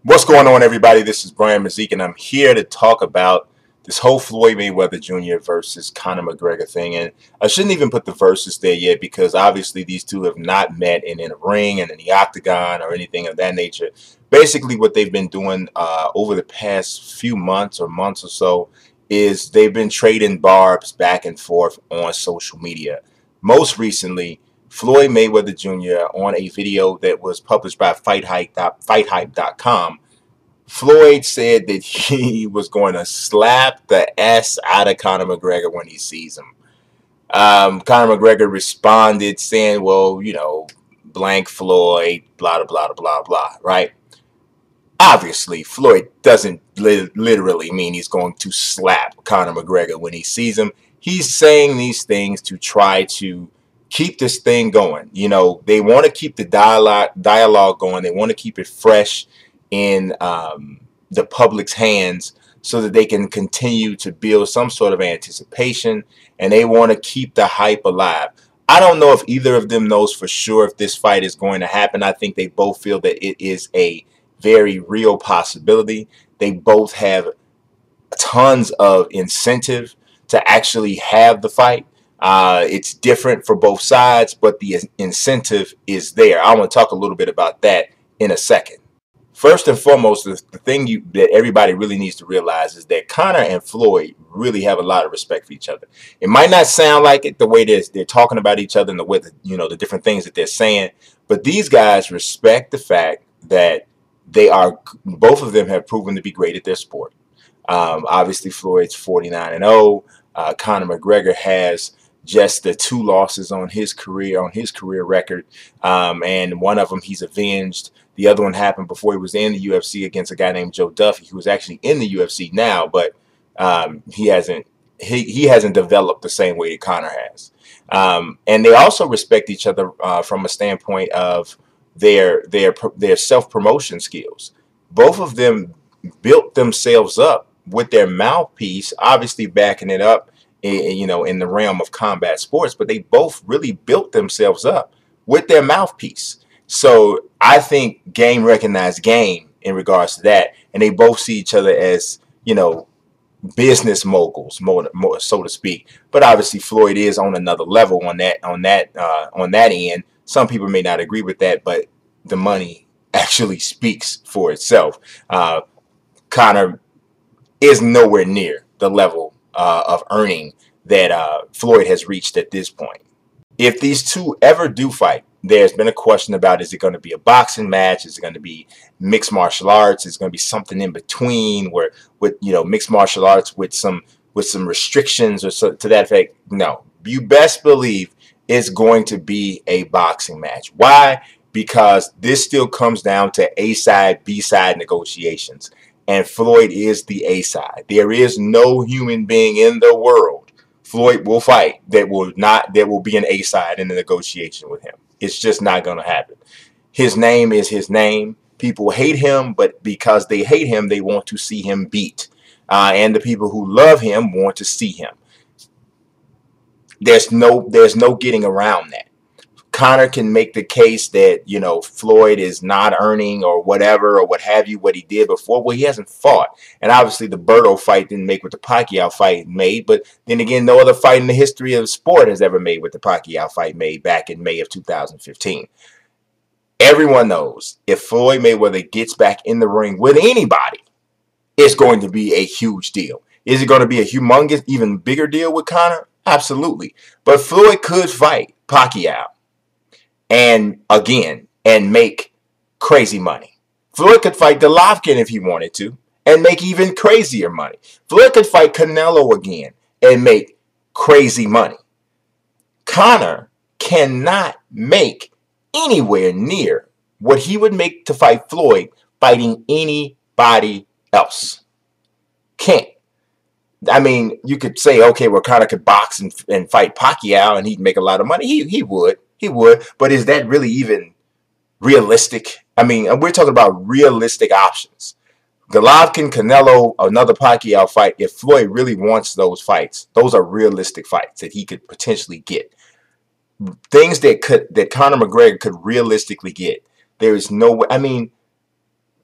What's going on, everybody? This is Brian Mazik, and I'm here to talk about this whole Floyd Mayweather Jr. versus Conor McGregor thing. And I shouldn't even put the versus there yet because obviously these two have not met in a ring and in the octagon or anything of that nature. Basically, what they've been doing over the past few months or so is they've been trading barbs back and forth on social media. Most recently, Floyd Mayweather Jr. on a video that was published by FightHype.com. Floyd said that he was going to slap the S out of Conor McGregor when he sees him. Conor McGregor responded saying, well, blank Floyd, blah, blah, blah, blah, blah, right? Obviously, Floyd doesn't literally mean he's going to slap Conor McGregor when he sees him. He's saying these things to try to keep this thing going. They want to keep the dialogue going. They want to keep it fresh in the public's hands so that they can continue to build some sort of anticipation, and they want to keep the hype alive. I don't know if either of them knows for sure if this fight is going to happen. I think they both feel that it is a very real possibility. They both have tons of incentive to actually have the fight. It's different for both sides, but the incentive is there. I want to talk a little bit about that in a second. First and foremost, the thing that everybody really needs to realize is that Conor and Floyd really have a lot of respect for each other. It might not sound like it the way they're talking about each other and the way the different things that they're saying, but these guys respect the fact that both of them have proven to be great at their sport. Obviously, Floyd's 49-0. Conor McGregor has just the 2 losses on his career record, and one of them he's avenged. The other one happened before he was in the UFC against a guy named Joe Duffy, who is actually in the UFC now, but he hasn't developed the same way that Conor has. And they also respect each other from a standpoint of their self-promotion skills. Both of them built themselves up with their mouthpiece, obviously backing it up, in the realm of combat sports, but they both really built themselves up with their mouthpiece. So I think game recognized game in regards to that, and they both see each other as business moguls, more so to speak. But obviously Floyd is on another level on that end. Some people may not agree with that, but the money actually speaks for itself. Conor is nowhere near the level of earning that Floyd has reached at this point. If these two ever do fight, there's been a question about, is it going to be a boxing match? Is it going to be mixed martial arts? Is it going to be something in between where with mixed martial arts with some restrictions or so to that effect? No, you best believe it's going to be a boxing match. Why? Because this still comes down to A side, B side negotiations. And Floyd is the A side. There is no human being in the world Floyd will fight that will be an A side in the negotiation with him. It's just not going to happen. His name is his name. People hate him, but because they hate him, they want to see him beat. And the people who love him want to see him. There's no getting around that. Conor can make the case that, Floyd is not earning or whatever or what have you, what he did before. Well, he hasn't fought. And obviously the Berto fight didn't make what the Pacquiao fight made. But then again, no other fight in the history of the sport has ever made what the Pacquiao fight made back in May of 2015. Everyone knows if Floyd Mayweather gets back in the ring with anybody, it's going to be a huge deal. Is it going to be a humongous, even bigger deal with Conor? Absolutely. But Floyd could fight Pacquiao and make crazy money. Floyd could fight Golovkin if he wanted to and make even crazier money. Floyd could fight Canelo again and make crazy money. Conor cannot make anywhere near what he would make to fight Floyd fighting anybody else. Can't. I mean, you could say, okay, well, Conor could box and fight Pacquiao and he'd make a lot of money. He would. He would, but is that really even realistic? I mean, we're talking about realistic options. Golovkin, Canelo, another Pacquiao fight. If Floyd really wants those fights, those are realistic fights that he could potentially get. Things that Conor McGregor could realistically get. There is no way. I mean,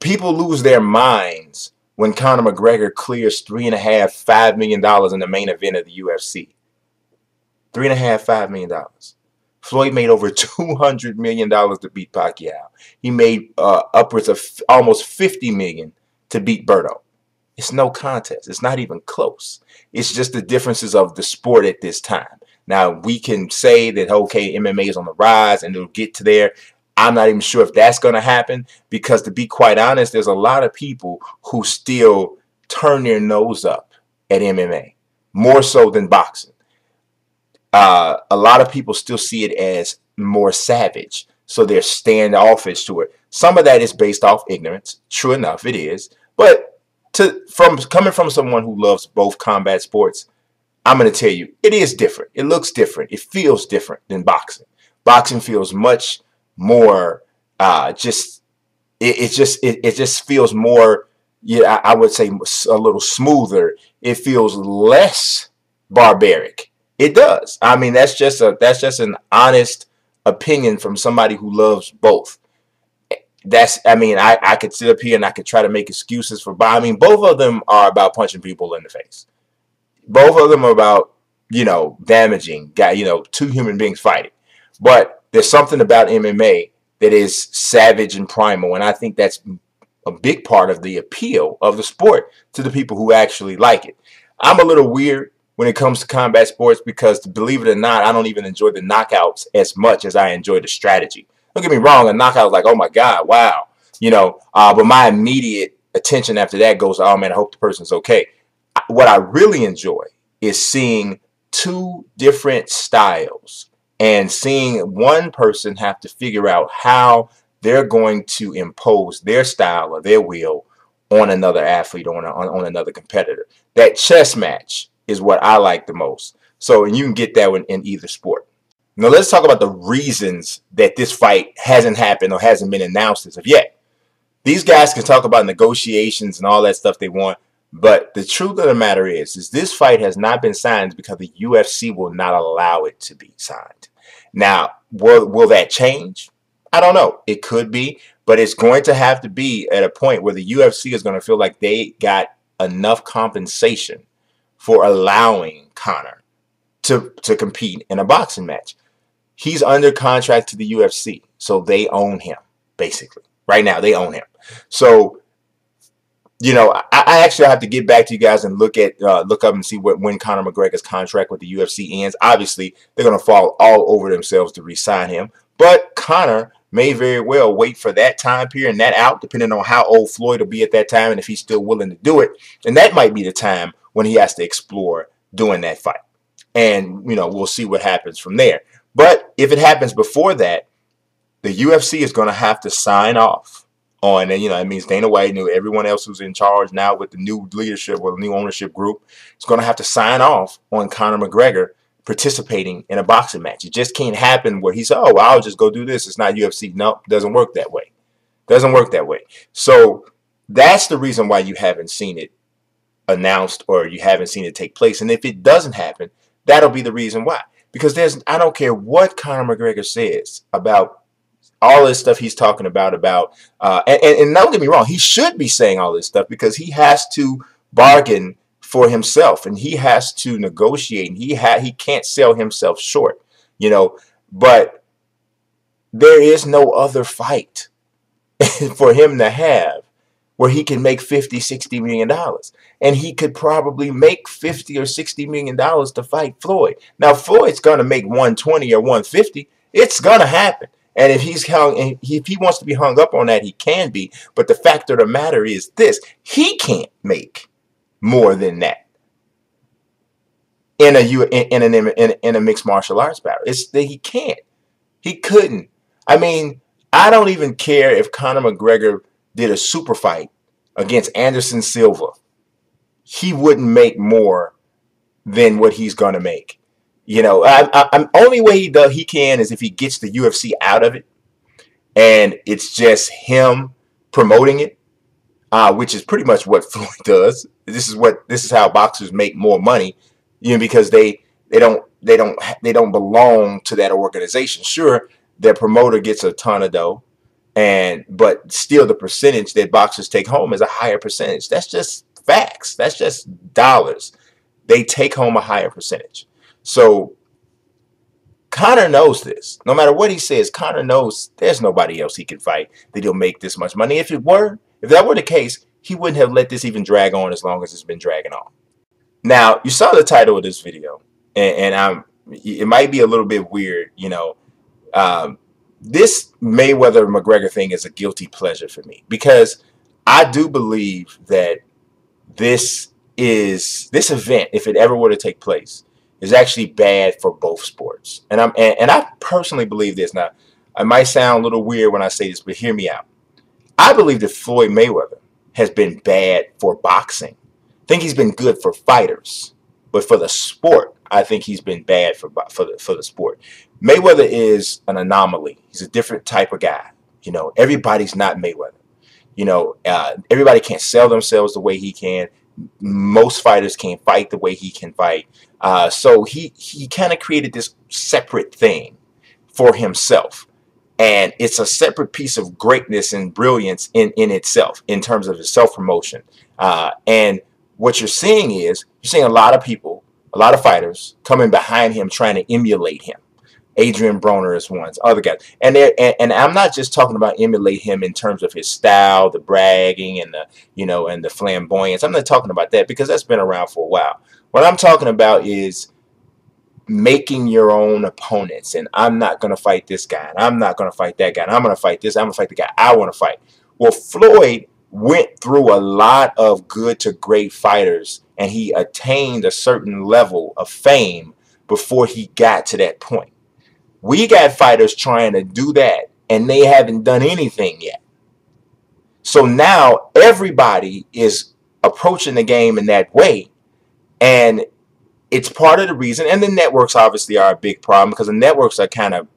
People lose their minds when Conor McGregor clears $3.5–5 million in the main event of the UFC. $3.5–5 million. Floyd made over $200 million to beat Pacquiao. He made upwards of almost $50 million to beat Berto. It's no contest. It's not even close. It's just the differences of the sport at this time. Now, we can say that, okay, MMA is on the rise and it'll get to there. I'm not even sure if that's going to happen because, to be quite honest, there's a lot of people who still turn their nose up at MMA, more so than boxing. A lot of people still see it as more savage, so they're standoffish to it. Some of that is based off ignorance. True enough, it is. But coming from someone who loves both combat sports, I'm going to tell you, it is different. It looks different. It feels different than boxing. Boxing feels much more it just feels more, yeah, I would say a little smoother. It feels less barbaric. It does. I mean, that's just an honest opinion from somebody who loves both. I could sit up here and I could try to make excuses for, I mean, both of them are about punching people in the face. Both of them are about, damaging, two human beings fighting. But there's something about MMA that is savage and primal, and I think that's a big part of the appeal of the sport to the people who actually like it. I'm a little weird when it comes to combat sports because, believe it or not, I don't even enjoy the knockouts as much as I enjoy the strategy. Don't get me wrong, a knockout is like, oh my God, wow. But my immediate attention after that goes, oh man, I hope the person's okay. What I really enjoy is seeing two different styles and seeing one person have to figure out how they're going to impose their style or their will on another athlete or on another competitor. That chess match is what I like the most. So, and you can get that one in either sport. Now, let's talk about the reasons that this fight hasn't happened or hasn't been announced as of yet. These guys can talk about negotiations and all that stuff they want, but the truth of the matter is this fight has not been signed because the UFC will not allow it to be signed. Now, will that change? I don't know. It could be, but it's going to have to be at a point where the UFC is going to feel like they got enough compensation for allowing Conor to compete in a boxing match. He's under contract to the UFC, so they own him, basically. Right now, they own him. So, I actually have to get back to you guys and look up and see when Conor McGregor's contract with the UFC ends. Obviously, they're going to fall all over themselves to re-sign him. But Conor may very well wait for that time period and that out, depending on how old Floyd will be at that time and if he's still willing to do it. And that might be the time when he has to explore doing that fight. And, we'll see what happens from there. But if it happens before that, the UFC is going to have to sign off on, and it means Dana White and everyone else who's in charge now with the new leadership or the new ownership group is going to have to sign off on Conor McGregor participating in a boxing match. It just can't happen where he said, oh, well, I'll just go do this. It's not UFC. No, it doesn't work that way. Doesn't work that way. So that's the reason why you haven't seen it announced or you haven't seen it take place. And if it doesn't happen, that'll be the reason why. Because I don't care what Conor McGregor says about all this stuff he's talking about, and don't get me wrong, he should be saying all this stuff because he has to bargain for himself and he has to negotiate and he can't sell himself short, but there is no other fight for him to have where he can make $50–60 million. And he could probably make $50 or $60 million to fight Floyd. Now, Floyd's going to make 120 or 150. It's going to happen. And if he wants to be hung up on that, he can be. But the fact of the matter is this: he can't make more than that in a mixed martial arts battle. It's that he can't. He couldn't. I mean, I don't even care if Conor McGregor did a super fight against Anderson Silva. He wouldn't make more than what he's going to make. Only way he can is if he gets the UFC out of it and it's just him promoting it, which is pretty much what Floyd does. This is how boxers make more money, because they don't belong to that organization. Sure, their promoter gets a ton of dough But still the percentage that boxers take home is a higher percentage. That's just facts. That's just dollars. They take home a higher percentage. So Conor knows this. No matter what he says, Conor knows there's nobody else he can fight that he'll make this much money. If that were the case, he wouldn't have let this even drag on as long as it's been dragging on. Now, you saw the title of this video, and it might be a little bit weird, you know. This Mayweather McGregor thing is a guilty pleasure for me, because I do believe that this event, if it ever were to take place, is actually bad for both sports. And I personally believe this. Now, I might sound a little weird when I say this, but hear me out. I believe that Floyd Mayweather has been bad for boxing. I think he's been good for fighters, but for the sport, I think he's been bad for the sport. Mayweather is an anomaly. He's a different type of guy. You know, everybody's not Mayweather. You know, everybody can't sell themselves the way he can. Most fighters can't fight the way he can fight. So he kind of created this separate thing for himself. And it's a separate piece of greatness and brilliance in itself, in terms of his self-promotion. And what you're seeing is, you're seeing a lot of people, a lot of fighters coming behind him trying to emulate him. Adrian Broner is one, other guys. And I'm not just talking about emulate him in terms of his style, the bragging and the flamboyance. I'm not talking about that, because that's been around for a while. What I'm talking about is making your own opponents. And I'm not going to fight this guy, and I'm not going to fight that guy, and I'm going to fight this, I'm going to fight the guy I want to fight. Well, Floyd went through a lot of good to great fighters, and he attained a certain level of fame before he got to that point. We got fighters trying to do that, and they haven't done anything yet. So now everybody is approaching the game in that way, and it's part of the reason. And the networks obviously are a big problem, because the networks are kind of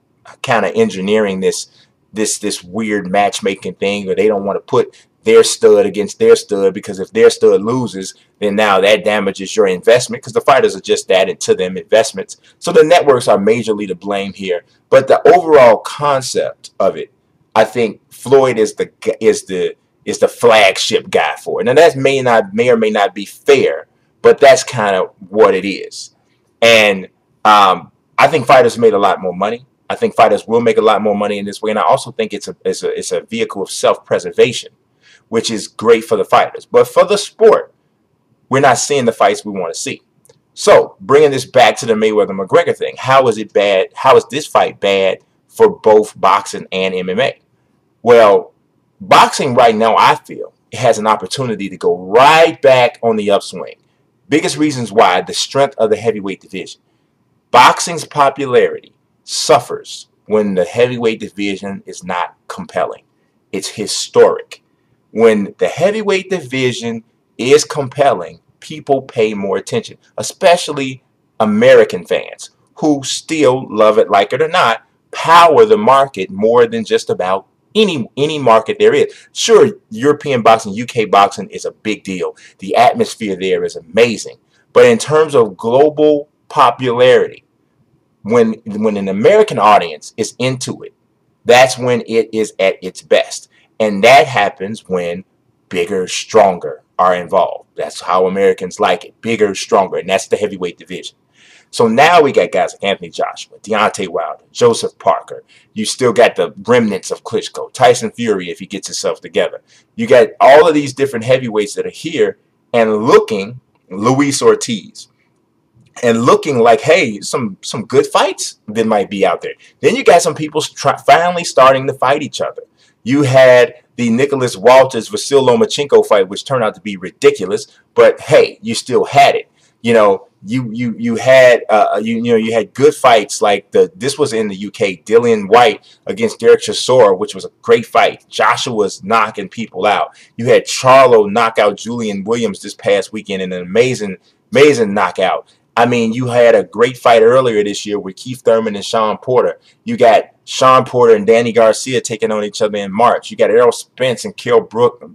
engineering this weird matchmaking thing, where they don't want to put their stud against their stud, because if their stud loses, then now that damages your investment, because the fighters are just added to them investments. So the networks are majorly to blame here. But the overall concept of it, I think Floyd is the flagship guy for it. Now that may or may not be fair, but that's kind of what it is. And I think fighters made a lot more money. I think fighters will make a lot more money in this way, and I also think it's a vehicle of self-preservation, which is great for the fighters. But for the sport, we're not seeing the fights we want to see. So, bringing this back to the Mayweather-McGregor thing, how is it bad? How is this fight bad for both boxing and MMA? Well, boxing right now, I feel, it has an opportunity to go right back on the upswing. Biggest reasons why: the strength of the heavyweight division. Boxing's popularity suffers when the heavyweight division is not compelling. It's historic. When the heavyweight division is compelling, people pay more attention, especially American fans, who still, love it like it or not, power the market more than just about any market there is. Sure, European boxing, UK boxing is a big deal. The atmosphere there is amazing. But in terms of global popularity, when an American audience is into it, that's when it is at its best. And that happens when bigger, stronger are involved. That's how Americans like it. Bigger, stronger. And that's the heavyweight division. So now we got guys like Anthony Joshua, Deontay Wilder, Joseph Parker. You still got the remnants of Klitschko, Tyson Fury if he gets himself together. You got all of these different heavyweights that are here and looking, Luis Ortiz, and looking like, hey, some good fights that might be out there. Then you got some people finally starting to fight each other. You had the Nicholas Walters-Vasyl Lomachenko fight, which turned out to be ridiculous, but hey, you still had it. You know, you had good fights like this was in the UK, Dillian White against Derek Chisora, which was a great fight. Joshua was knocking people out. You had Charlo knock out Julian Williams this past weekend in an amazing knockout. I mean, you had a great fight earlier this year with Keith Thurman and Sean Porter. You got Sean Porter and Danny Garcia taking on each other in March. You got Errol Spence and Kell Brook,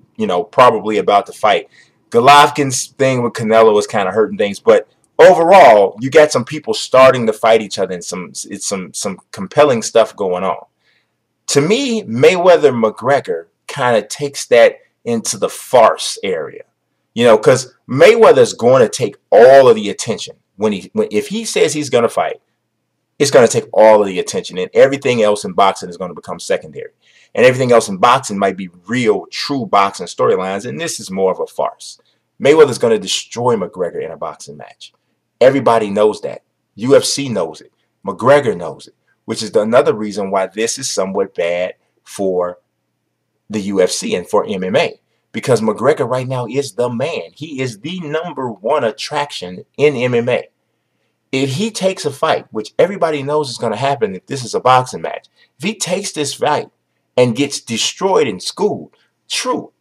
probably about to fight. Golovkin's thing with Canelo was kind of hurting things, but overall, you got some people starting to fight each other and some compelling stuff going on. To me, Mayweather McGregor kind of takes that into the farce area. Because Mayweather's going to take all of the attention if he says he's going to fight. It's going to take all of the attention, and everything else in boxing is going to become secondary. And everything else in boxing might be real, true boxing storylines, and this is more of a farce. Mayweather's going to destroy McGregor in a boxing match. Everybody knows that. UFC knows it. McGregor knows it, which is another reason why this is somewhat bad for the UFC and for MMA. Because McGregor right now is the man. He is the #1 attraction in MMA. If he takes a fight, which everybody knows is going to happen if this is a boxing match, if he takes this fight and gets destroyed and schooled, true,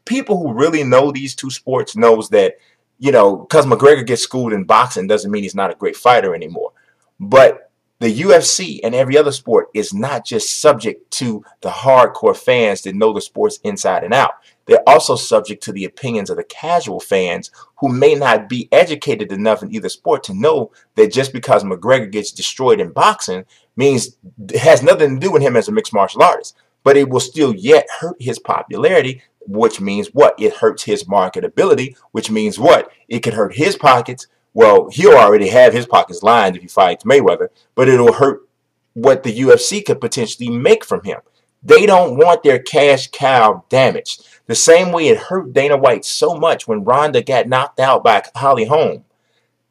people who really know these two sports knows that, because McGregor gets schooled in boxing doesn't mean he's not a great fighter anymore. But the UFC and every other sport is not just subject to the hardcore fans that know the sports inside and out. They're also subject to the opinions of the casual fans who may not be educated enough in either sport to know that just because McGregor gets destroyed in boxing means it has nothing to do with him as a mixed martial artist. But it will still yet hurt his popularity, which means what? It hurts his marketability, which means what? It could hurt his pockets. Well, he'll already have his pockets lined if he fights Mayweather, but it'll hurt what the UFC could potentially make from him. They don't want their cash cow damaged. The same way it hurt Dana White so much when Ronda got knocked out by Holly Holm.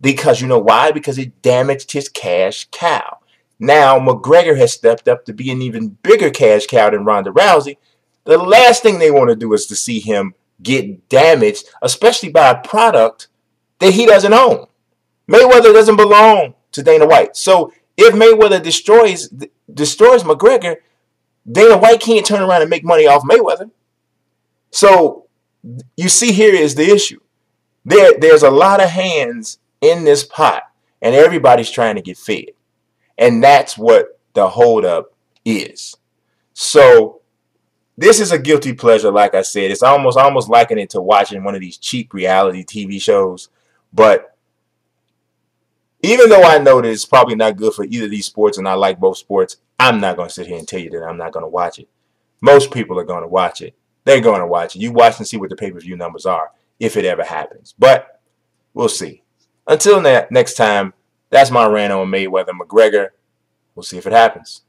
Because you know why? Because it damaged his cash cow. Now McGregor has stepped up to be an even bigger cash cow than Ronda Rousey. The last thing they want to do is to see him get damaged, especially by a product that he doesn't own. Mayweather doesn't belong to Dana White. So if Mayweather destroys McGregor, Dana White can't turn around and make money off Mayweather. So you see, here is the issue. There's a lot of hands in this pot, and everybody's trying to get fed. And that's what the holdup is. So this is a guilty pleasure, like I said. It's almost liking it to watching one of these cheap reality TV shows. But even though I know that it's probably not good for either of these sports and I like both sports, I'm not going to sit here and tell you that I'm not going to watch it. Most people are going to watch it. They're going to watch it. You watch and see what the pay-per-view numbers are, if it ever happens. But we'll see. Until next time, that's my rant on Mayweather McGregor. We'll see if it happens.